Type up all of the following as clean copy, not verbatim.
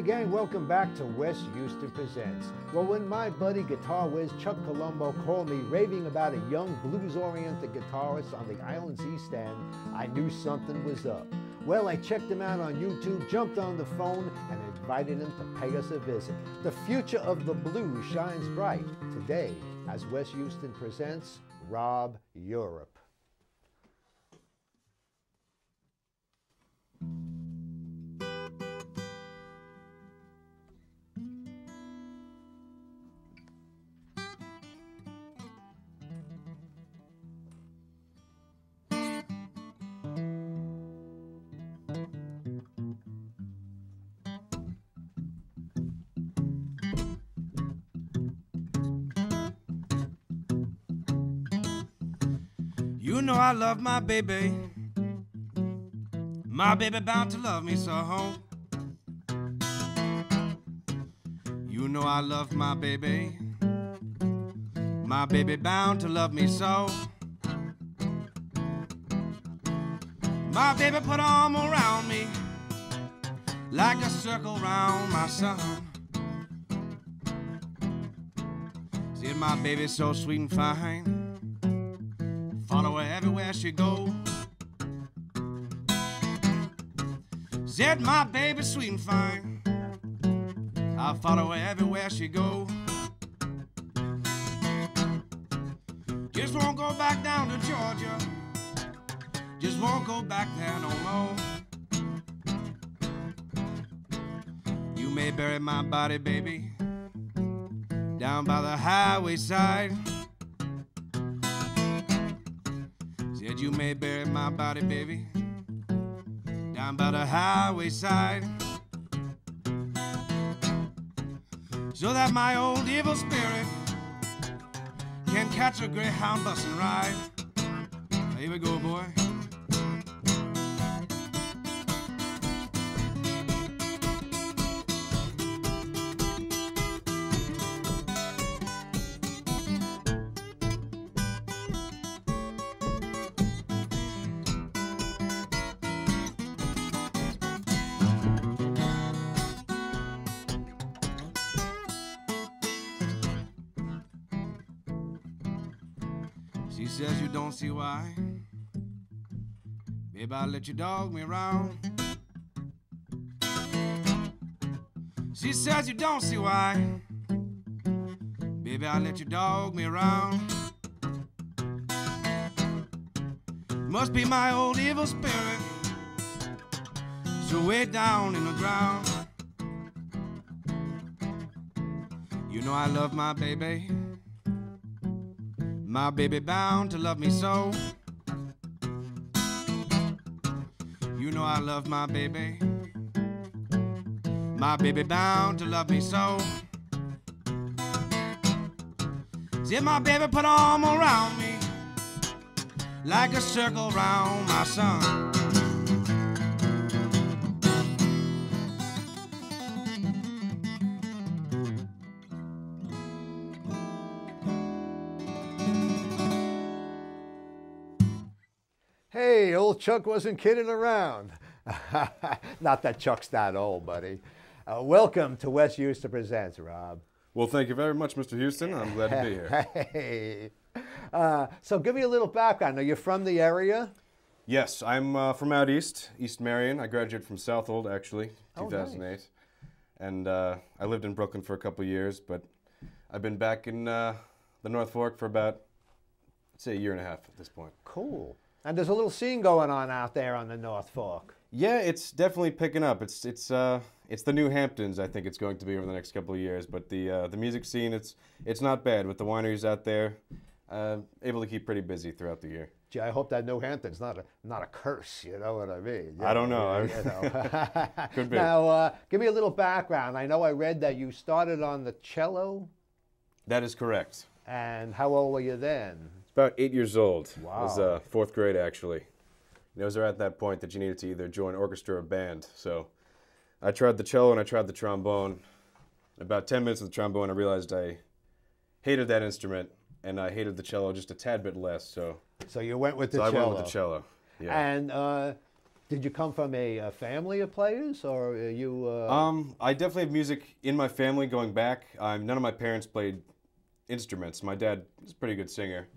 Hey gang, welcome back to West Houston Presents. Well, when my buddy guitar whiz Chuck Colombo called me raving about a young blues-oriented guitarist on the island's East End, I knew something was up. Well, I checked him out on YouTube, jumped on the phone, and invited him to pay us a visit. The future of the blues shines bright today as West Houston Presents Rob Europe. You know I love my baby bound to love me so. You know I love my baby bound to love me so. My baby put her arm around me like a circle round my son. Said my baby's so sweet and fine, follow her everywhere she go. Said my baby's sweet and fine, I'll follow her everywhere she go. Just won't go back down to Georgia, just won't go back there no more. You may bury my body, baby, down by the highway side. Said you may bury my body, baby, down by the highway side, so that my old evil spirit can catch a Greyhound bus and ride. Here we go, boy. She says you don't see why, baby, I'll let you dog me around. She says you don't see why, baby, I'll let you dog me around. Must be my old evil spirit, so way down in the ground. You know I love my baby bound to love me so. You know I love my baby bound to love me so. See my baby put her arm around me like a circle round my son. Hey, old Chuck wasn't kidding around. Not that Chuck's that old, buddy. Welcome to West Houston Presents, Rob. Well, thank you very much, Mr. Houston. I'm glad to be here. Hey. So give me a little background. Are you from the area? Yes, I'm from out east, East Marion. I graduated from Southold, actually, 2008. Nice. And I lived in Brooklyn for a couple years, but I've been back in the North Fork for about, let's say, a year and a half at this point. Cool. And there's a little scene going on out there on the North Fork. Yeah, it's definitely picking up. It's the New Hamptons, I think it's going to be over the next couple of years. But the music scene, it's not bad with the wineries out there. Able to keep pretty busy throughout the year. Gee, I hope that New Hampton's not a curse. You know what I mean? I don't know. You know. Could be. Now, give me a little background. I know I read that you started on the cello. That is correct. And how old were you then? About 8 years old. Wow. It was fourth grade, actually. It was at that point that you needed to either join orchestra or band. So I tried the cello and I tried the trombone. About 10 minutes of the trombone, I realized I hated that instrument, and I hated the cello just a tad bit less. So you went with the cello. I went with the cello. Yeah. And Did you come from a family of players, or are you? I definitely have music in my family going back. None of my parents played instruments. My dad is a pretty good singer,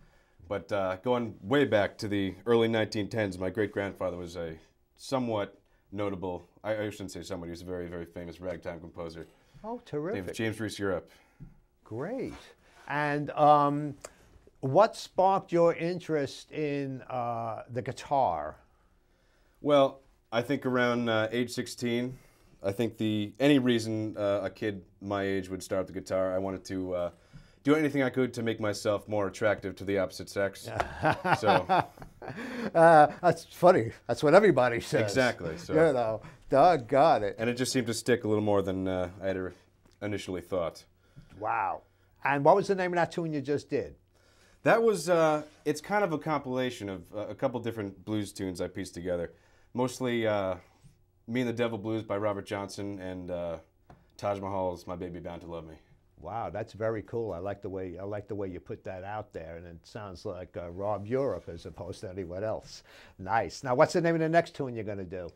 but going way back to the early 1910s, my great-grandfather was a somewhat notable, I shouldn't say somebody, he was a very, very famous ragtime composer. Oh, terrific. Named James Reese Europe. Great. And what sparked your interest in the guitar? Well, I think around age 16, I think any reason a kid my age would start the guitar, I wanted to do anything I could to make myself more attractive to the opposite sex. So that's funny. That's what everybody says. Exactly. So, you know, doggone it. And it just seemed to stick a little more than I had initially thought. Wow. And what was the name of that tune you just did? That was, it's kind of a compilation of a couple different blues tunes I pieced together. Mostly Me and the Devil Blues by Robert Johnson and Taj Mahal's My Baby Bound to Love Me. Wow, that's very cool. I like the way you put that out there, and it sounds like Rob Europe as opposed to anyone else. Nice. Now, what's the name of the next tune you're going to do?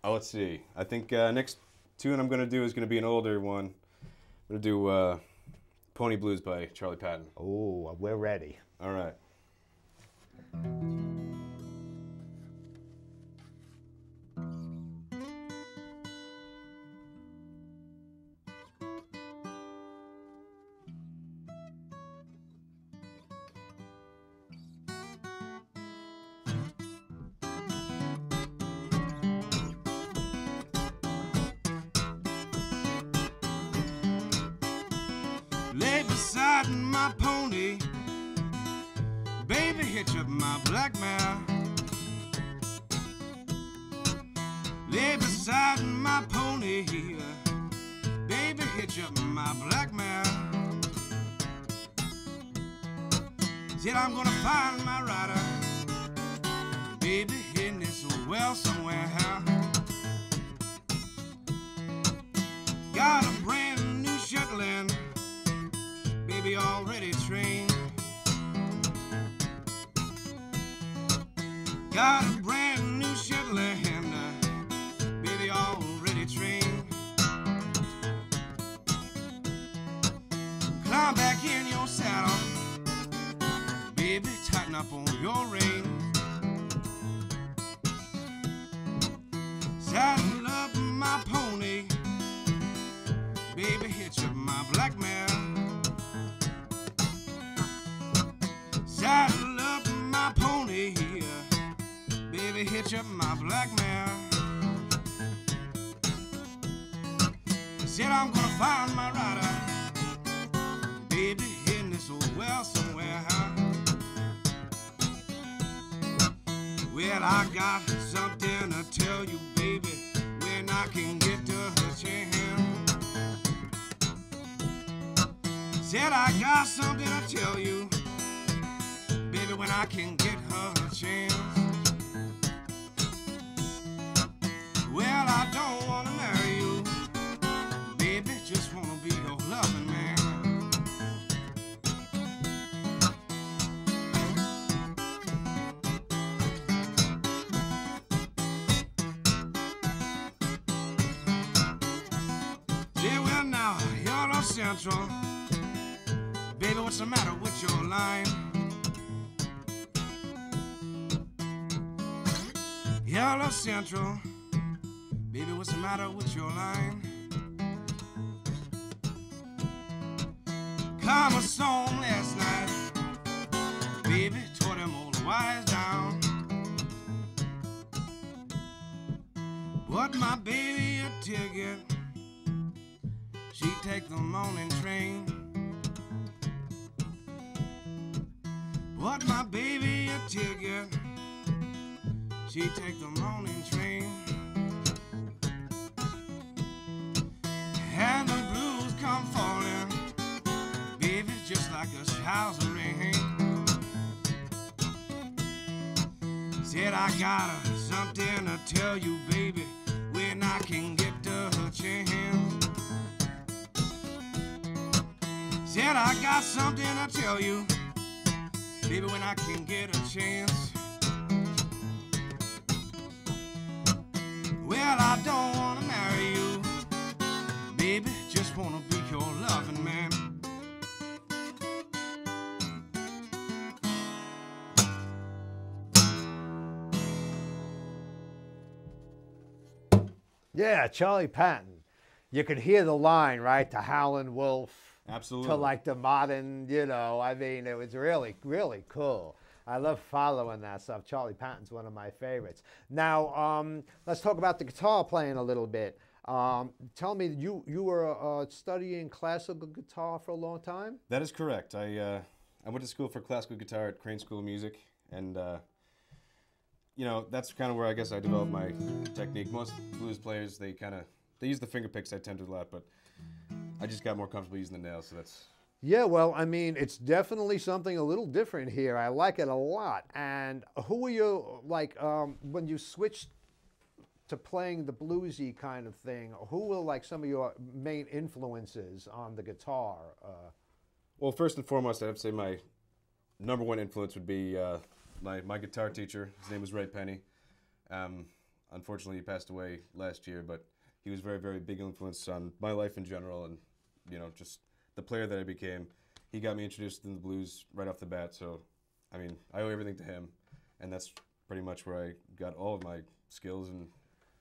Oh, let's see. I think next tune I'm going to do is going to be an older one. I'm going to do Pony Blues by Charlie Patton. Oh, we're ready. All right. Lay beside my pony, baby, hitch up my black mare. Lay beside my pony, baby, hitch up my black mare. Said I'm gonna find my rider, baby, in this well somewhere. Got a brand new Shetland, baby, already trained. Got a brand new Shetland, baby, already trained. Climb back in your saddle, baby, tighten up on your rein. Saddle up my pony, baby, hitch up my black mare. Saddle up my pony, baby, hitch up my black mare. Said I'm gonna find my rider, baby, in this old well somewhere. Well, I got something to tell you, baby, when I can get to her chance. Said I got something to tell you, baby, when I can get her a chance. Well, I don't wanna marry you, baby, just wanna be your loving man. Yeah, well now, you're North Central, baby, what's the matter with your line? Yellow Central, baby, what's the matter with your line? Come a song last night, baby, tore them old wires down. But my baby a ticket, she take the morning train. But my baby a ticket, she take the morning train. And the blues come falling, baby, just like a shower of rain. Said I got something to tell you, baby, when I can get to her chance. Said I got something to tell you, baby, when I can get a chance. Yeah, Charlie Patton. You could hear the line, right? To Howlin' Wolf. Absolutely. To like the modern, I mean, it was really, really cool. I love following that stuff. Charlie Patton's one of my favorites. Now, let's talk about the guitar playing a little bit. Tell me, you were studying classical guitar for a long time? That is correct. I went to school for classical guitar at Crane School of Music, and that's kind of where I guess I developed my technique. Most blues players, they use the finger picks. I tend to a lot, but I just got more comfortable using the nails, so that's... Yeah, well, I mean, it's definitely something a little different here. I like it a lot. And who were you, like, when you switched to playing the bluesy kind of thing, who were, like, some of your main influences on the guitar? Well, first and foremost, I'd have to say my number one influence would be my guitar teacher. His name was Ray Penny. Unfortunately, he passed away last year, but he was very, very big influence on my life in general, and just the player that I became. He got me introduced in the blues right off the bat, so I mean, I owe everything to him, and that's pretty much where I got all of my skills.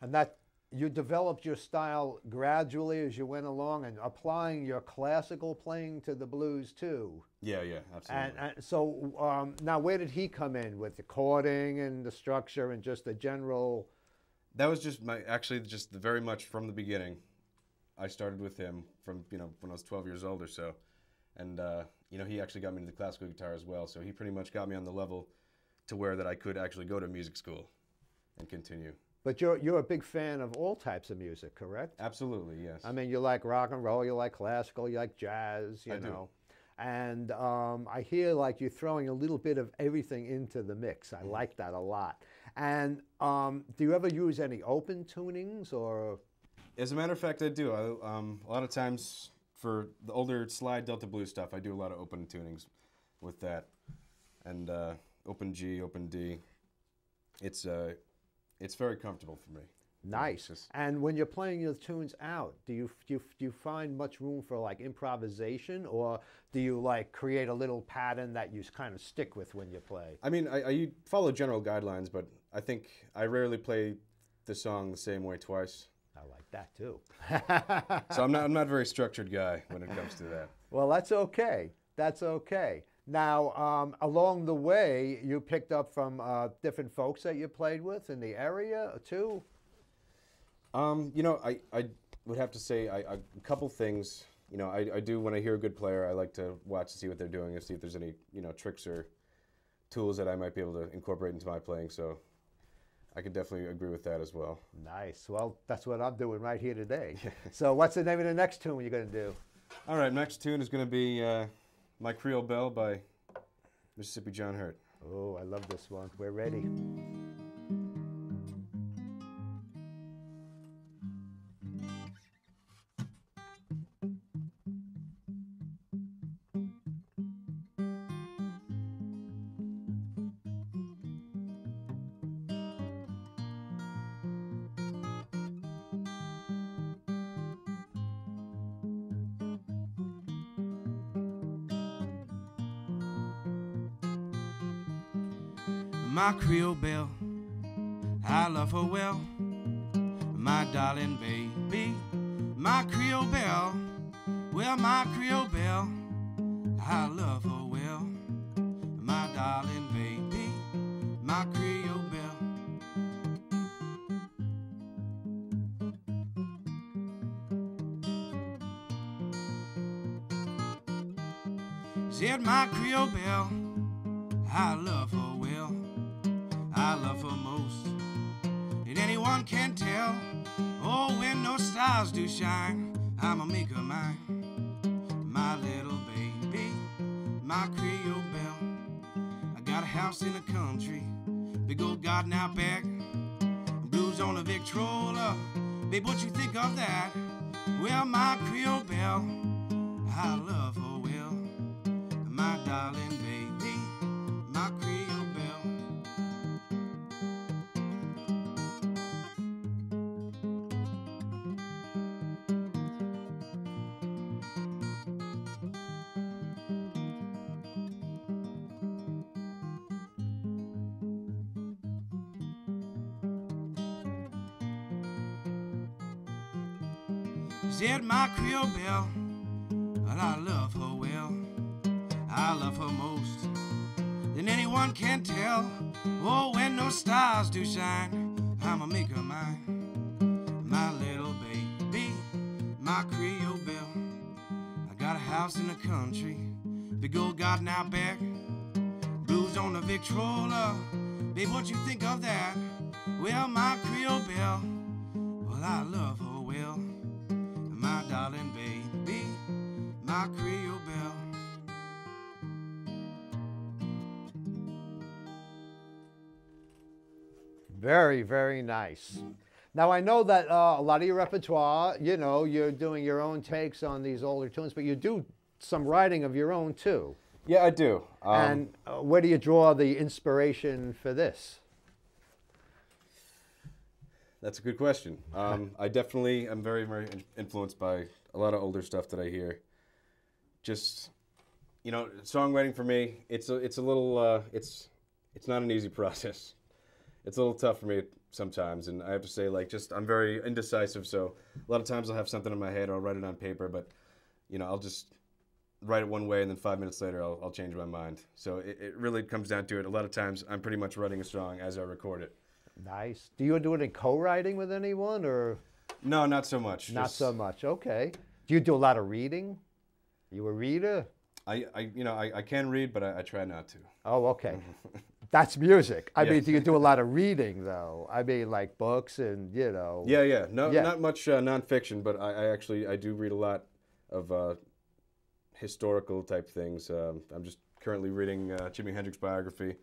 And that you developed your style gradually as you went along, and applying your classical playing to the blues too. Yeah, absolutely. And so now, where did he come in with the chording and the structure and just the general? That was just very much from the beginning. I started with him from when I was 12 years old or so, and he actually got me into the classical guitar as well. So he pretty much got me on the level to where that I could actually go to music school and continue. But you're a big fan of all types of music, correct? Absolutely, yes. I mean, you like rock and roll, you like classical, you like jazz, you know. Do. And I hear like you're throwing a little bit of everything into the mix. I like that a lot. And do you ever use any open tunings or? As a matter of fact, I do. A lot of times for the older slide Delta blues stuff, I do a lot of open tunings with that, and open G, open D. It's very comfortable for me. Nice. And when you're playing your tunes out, do you find much room for like improvisation, or do you like create a little pattern that you kind of stick with when you play? I mean, I follow general guidelines, but I think I rarely play the song the same way twice. I like that too. So I'm not a very structured guy when it comes to that. Well, that's okay. That's okay. Now, along the way, you picked up from different folks that you played with in the area too? I would have to say a couple things. I do, when I hear a good player, I like to watch to see what they're doing and see if there's any, tricks or tools that I might be able to incorporate into my playing. So I could definitely agree with that as well. Nice. Well, that's what I'm doing right here today. So what's the name of the next tune you're going to do? All right, next tune is going to be My Creole Bell by Mississippi John Hurt. Oh, I love this one. We're ready. My Creole Belle, I love her well. My darling baby, my Creole Belle, well, my Creole Belle, I love her well. My darling baby, my Creole Belle. Said my Creole Belle, I love her well. I love her most, and anyone can tell. Oh, when no stars do shine, I'ma make her mine. My little baby, my Creole Belle. I got a house in the country, big old garden out back, blues on the Victrola. Babe, what you think of that? Well, my Creole Belle, I love her well. My darling baby, my Creole Belle. said my Creole Bell, well, I love her well. I love her most than anyone can tell. Oh, when those stars do shine, I'ma make her mine. My little baby, my Creole Bell. I got a house in the country, big old garden out back, blues on the Victrola. Babe, what you think of that? Well, my Creole Bell, well, I love her well. My darling baby, my Creole Bell. Very, very nice. Now, I know that a lot of your repertoire, you know, you're doing your own takes on these older tunes, but you do some writing of your own, too. Yeah, I do. And where do you draw the inspiration for this? That's a good question. I definitely am very, very influenced by a lot of older stuff that I hear. Just, you know, songwriting for me, it's a little, it's not an easy process. It's a little tough for me sometimes, and I have to say, like, just I'm very indecisive, so a lot of times I'll have something in my head, or I'll write it on paper, but, you know, I'll just write it one way, and then 5 minutes later I'll change my mind. So it really comes down to it. A lot of times I'm pretty much writing a song as I record it. Nice. Do you do it in co-writing with anyone, or? No, not so much. Not so much, okay. Do you do a lot of reading? You a reader? I can read, but I try not to. Oh, okay. That's music. I mean, do you do a lot of reading, though? I mean, like books and, you know. Yeah. No, not much nonfiction, but I do read a lot of historical type things. I'm just currently reading Jimi Hendrix biography,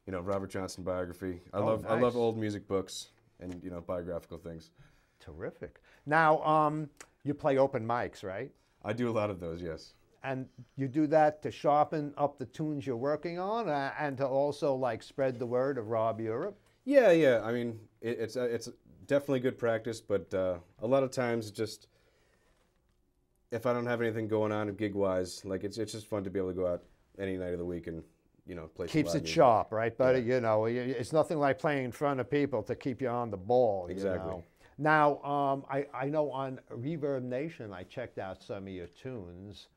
you know, Robert Johnson biography. I love old music books and, you know, biographical things. Terrific. Now, you play open mics, right? I do a lot of those, yes. And you do that to sharpen up the tunes you're working on, and to also like spread the word of Rob Europe? Yeah. I mean, it's definitely good practice, but a lot of times just if I don't have anything going on gig-wise, like it's just fun to be able to go out any night of the week and, you know, play. Keeps some live it music. sharp, right, buddy? Yeah. You know, it's nothing like playing in front of people to keep you on the ball. Exactly. You know? Now, I know on Reverb Nation, I checked out some of your tunes.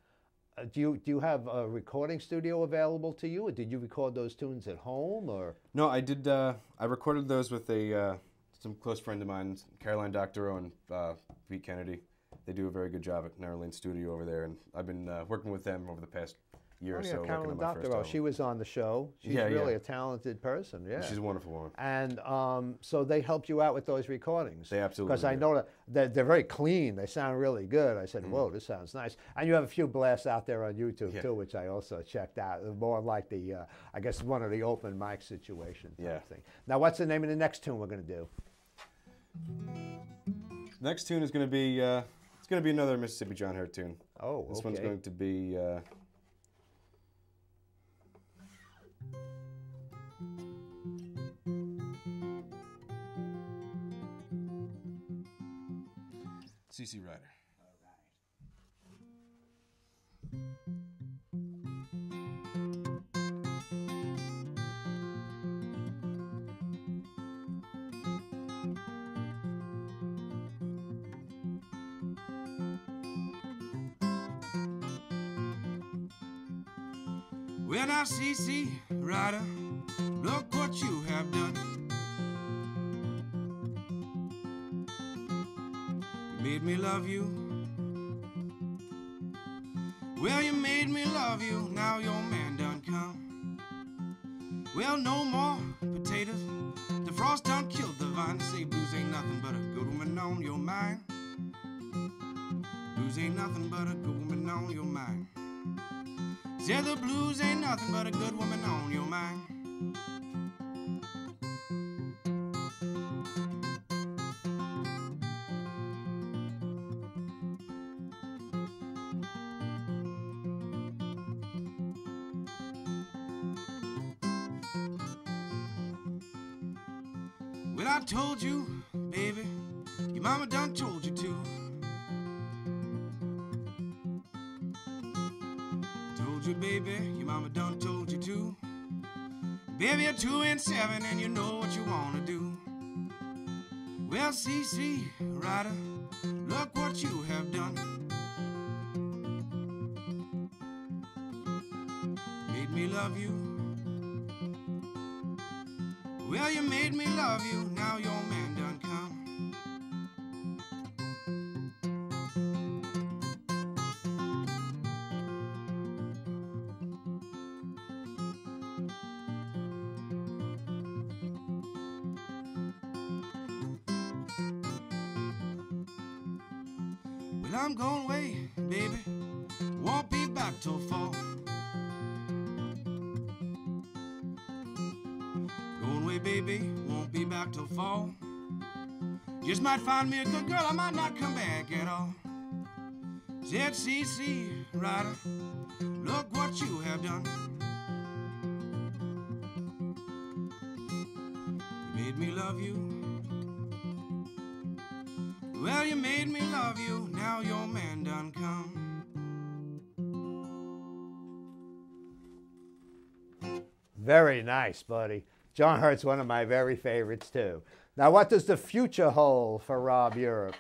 Do you have a recording studio available to you, or did you record those tunes at home, or? No, I did. I recorded those with some close friend of mine, Caroline Doctorow and Pete Kennedy. They do a very good job at Narrow Lane Studio over there, and I've been working with them over the past year or so. Caroline working on my first Doctorow. album. She was on the show. She's really a talented person. Yeah, she's a wonderful woman. And so they helped you out with those recordings. They absolutely. Because I know that they're very clean. They sound really good. I said, "Whoa, this sounds nice." And you have a few blasts out there on YouTube too, which I also checked out. More like the, I guess, one of the open mic situation type thing. Now, what's the name of the next tune we're going to do? Next tune is going to be. It's going to be another Mississippi John Hurt tune. Oh, This one's going to be. CC Ryder. Well, now, CC Ryder, look what you have done. You made me love you. Well, you made me love you. Now your man done come. Well, no more potatoes. The frost done killed the vine. Say blues ain't nothing but a good woman on your mind. Blues ain't nothing but a good woman on your mind. Said the blues ain't nothing but a good woman on your mind. Well, I told you, baby, your mama done told you to. Told you, baby, your mama done told you to. Baby, you're 2 and 7 and you know what you wanna do. Well, CC Ryder, Look what you have done. Made me love you. Well, you made me love you. Now your man done come. Well, I'm going away, baby. Won't be back till fall. Going away, baby. Won't be back till fall. Just might find me a good girl. I might not come back at all. ZCC rider, look what you have done. You made me love you. Well, you made me love you. Now your man done come. Very nice, buddy. John Hurt's one of my very favorites, too. Now, what does the future hold for Rob Europe?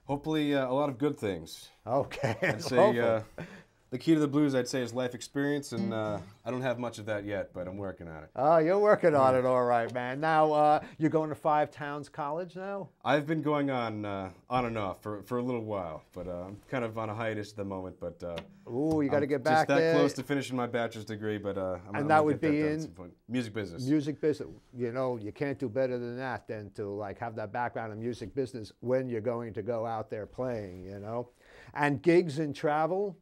Hopefully, a lot of good things. Okay. I'd say the key to the blues, I'd say, is life experience, and I don't have much of that yet, but I'm working on it. Oh, you're working on it, all right, man. Now, you're going to Five Towns College now? I've been going on and off for a little while, but I'm kind of on a hiatus at the moment. But ooh, you got to get back there. Just that there. close to finishing my bachelor's degree, but and that would be in music business. Music business. You know, you can't do better than that than to like have that background in music business when you're going to go out there playing. You know, and gigs and travel.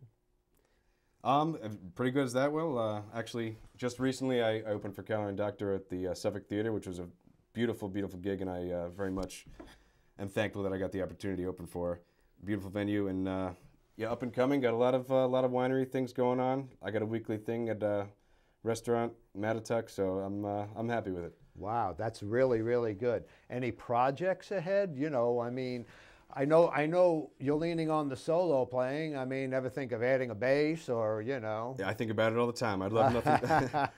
Pretty good as that. Well, actually, just recently I opened for Caroline Doctor at the Suffolk Theater, which was a beautiful, beautiful gig, and I very much am thankful that I got the opportunity to open for a beautiful venue. And yeah, up and coming. Got a lot of winery things going on. I got a weekly thing at restaurant Mattatuck, so I'm happy with it. Wow, that's really, really good. Any projects ahead? You know, I mean, I know you're leaning on the solo playing. I mean, ever think of adding a bass or, you know? Yeah, I think about it all the time. I'd love nothing.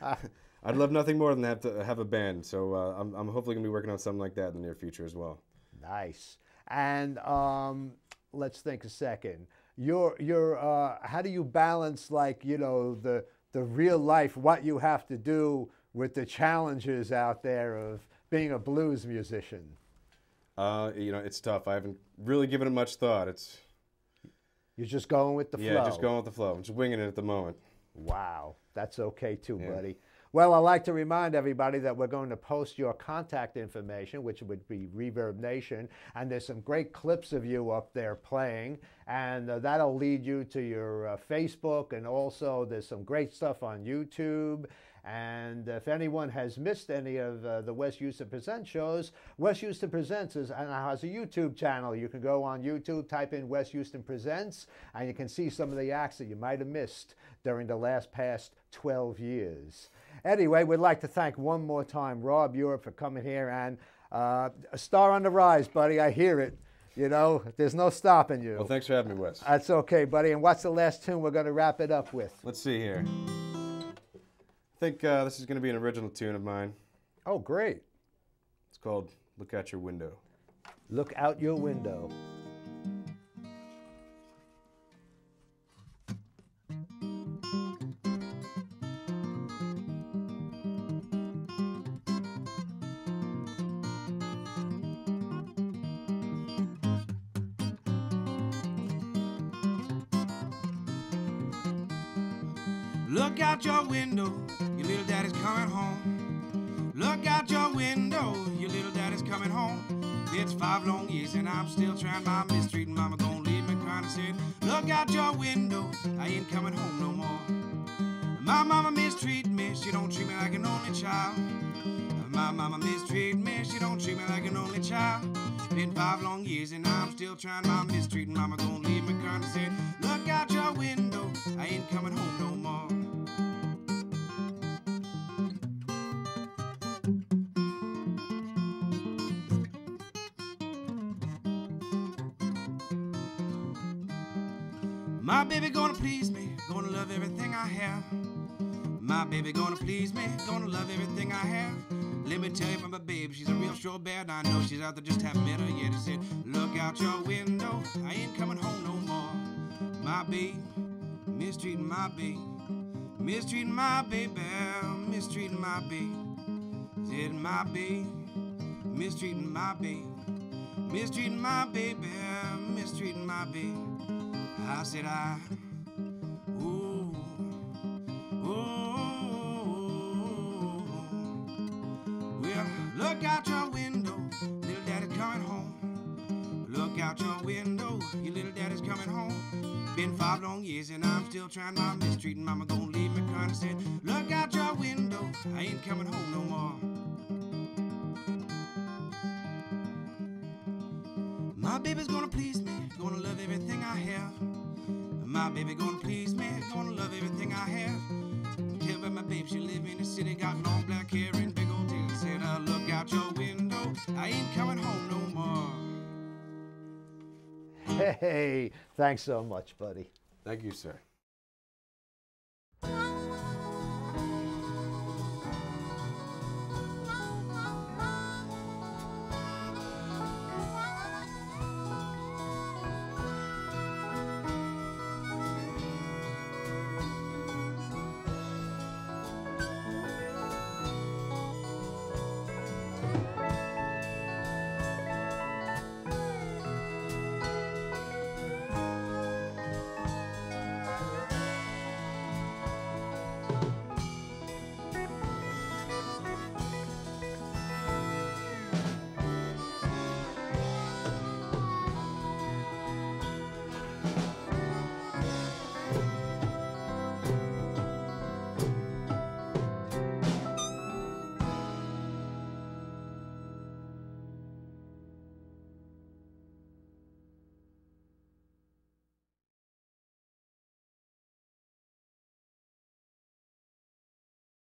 I'd love nothing more than to have a band. So I'm hopefully gonna be working on something like that in the near future as well. Nice. And let's think a second. How do you balance, like, you know, the real life, what you have to do with the challenges out there of being a blues musician? You know, it's tough. I haven't really given it much thought. You're just going with the flow. Yeah, just going with the flow. I'm just winging it at the moment. Wow, that's okay too, buddy. Well, I'd like to remind everybody that we're going to post your contact information, which would be Reverb Nation, and there's some great clips of you up there playing, and that'll lead you to your Facebook, and also there's some great stuff on YouTube. And if anyone has missed any of the West Houston Presents shows, West Houston Presents has a YouTube channel. You can go on YouTube, type in West Houston Presents, and you can see some of the acts that you might have missed during the past 12 years. Anyway, we'd like to thank one more time Rob Europe for coming here, and a star on the rise, buddy. I hear it. You know, there's no stopping you. Well, thanks for having me, Wes. That's okay, buddy. And what's the last tune we're going to wrap it up with? Let's see here. I think this is going to be an original tune of mine. Oh, great. It's called Look Out Your Window. Look out your window. Look out your window, your little daddy's coming home. Look out your window, your little daddy's coming home. It's 5 long years and I'm still trying my mistreating. Mama gonna leave me crying and said, look out your window, I ain't coming home no more. My mama mistreat me, she don't treat me like an only child. My mama mistreat me, she don't treat me like an only child. Been 5 long years and I'm still trying my mistreating. Mama gonna leave me crying and said, look out your window, I ain't coming home no more. My baby gonna please me, gonna love everything I have. My baby gonna please me, gonna love everything I have. Let me tell you from my baby, she's a real sure bad. I know she's out there, just haven't met her yet. He said, look out your window, I ain't coming home no more. My baby, mistreating my baby, mistreating my baby, mistreating my baby. Said my baby, mistreating my baby, mistreating my baby, mistreating my baby. I said ooh, ooh. Well, look out your window, little daddy's coming home. Look out your window, your little daddy's coming home. Been 5 long years and I'm still trying my mistreating. Mama gonna leave me crying. I said, look out your window, I ain't coming home no more. My baby's gonna please me, gonna love everything I have. My baby gonna please me, gonna love everything I have. Tell me my baby, she live in the city, got long black hair and big old tail. Said, look out your window, I ain't coming home no more. Hey, thanks so much, buddy. Thank you, sir.